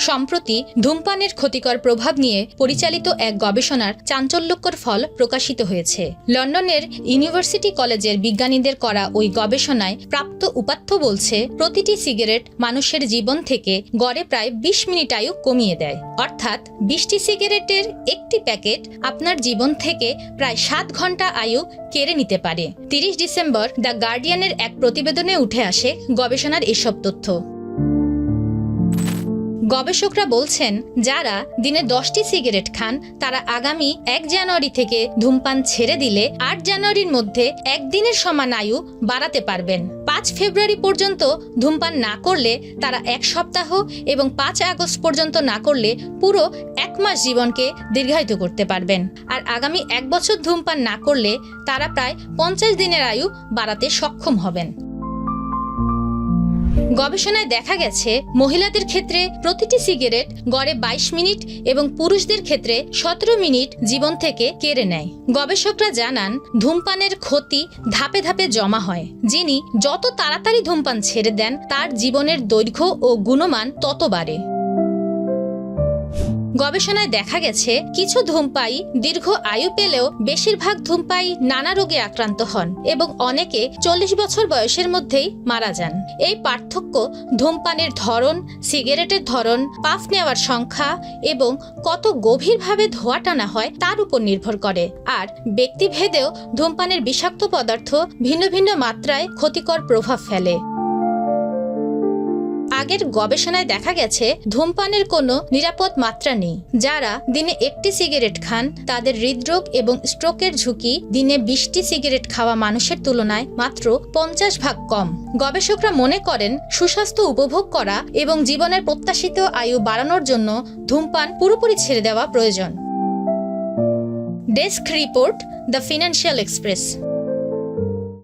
সম্প্রতি ধূমপানের ক্ষতিকর প্রভাব নিয়ে পরিচালিত এক গবেষণার চাঞ্চল্যকর ফল প্রকাশিত হয়েছে। লন্ডনের ইউনিভার্সিটি কলেজের বিজ্ঞানীদের করা ওই গবেষণায় প্রাপ্ত উপাত্ত বলছে, প্রতিটি সিগারেট মানুষের জীবন থেকে গড়ে প্রায় ২০ মিনিট আয়ু কমিয়ে দেয়। অর্থাৎ ২০টি সিগারেটের একটি প্যাকেট আপনার জীবন থেকে প্রায় ৭ ঘন্টা আয়ু কেড়ে নিতে পারে। ৩০ ডিসেম্বর দ্য গার্ডিয়ানের এক প্রতিবেদনে উঠে আসে গবেষণার এসব তথ্য। গবেষকরা বলছেন, যারা দিনে ১০টি সিগারেট খান তারা আগামী ১ জানুয়ারি থেকে ধূমপান ছেড়ে দিলে ৮ জানুয়ারির মধ্যে একদিনের সমান আয়ু বাড়াতে পারবেন। ৫ ফেব্রুয়ারি পর্যন্ত ধূমপান না করলে তারা ১ সপ্তাহ এবং ৫ আগস্ট পর্যন্ত না করলে পুরো ১ মাস জীবনকে দীর্ঘায়িত করতে পারবেন। আর আগামী ১ বছর ধূমপান না করলে তারা প্রায় ৫০ দিনের আয়ু বাড়াতে সক্ষম হবেন। গবেষণায় দেখা গেছে, মহিলাদের ক্ষেত্রে প্রতিটি সিগারেট গড়ে ২২ মিনিট এবং পুরুষদের ক্ষেত্রে ১৭ মিনিট জীবন থেকে কেড়ে নেয়। গবেষকরা জানান, ধূমপানের ক্ষতি ধাপে ধাপে জমা হয়। যিনি যত তাড়াতাড়ি ধূমপান ছেড়ে দেন তার জীবনের দৈর্ঘ্য ও গুণমান তত বাড়ে। গবেষণায় দেখা গেছে, কিছু ধূমপায়ী দীর্ঘ আয়ু পেলেও বেশিরভাগ ধূমপায়ী নানা রোগে আক্রান্ত হন এবং অনেকে ৪০ বছর বয়সের মধ্যেই মারা যান। এই পার্থক্য ধূমপানের ধরন, সিগারেটের ধরন, পাফ নেওয়ার সংখ্যা এবং কত গভীরভাবে ধোঁয়া টানা হয় তার উপর নির্ভর করে। আর ব্যক্তিভেদেও ধূমপানের বিষাক্ত পদার্থ ভিন্ন ভিন্ন মাত্রায় ক্ষতিকর প্রভাব ফেলে। আগের গবেষণায় দেখা গেছে, ধূমপানের কোনো নিরাপদ মাত্রা নেই। যারা দিনে ১টি সিগারেট খান তাদের হৃদরোগ এবং স্ট্রোকের ঝুঁকি দিনে ২০টি সিগারেট খাওয়া মানুষের তুলনায় মাত্র ৫০ ভাগ কম। গবেষকরা মনে করেন, সুস্বাস্থ্য উপভোগ করা এবং জীবনের প্রত্যাশিত আয়ু বাড়ানোর জন্য ধূমপান পুরোপুরি ছেড়ে দেওয়া প্রয়োজন। Desk report, the financial express.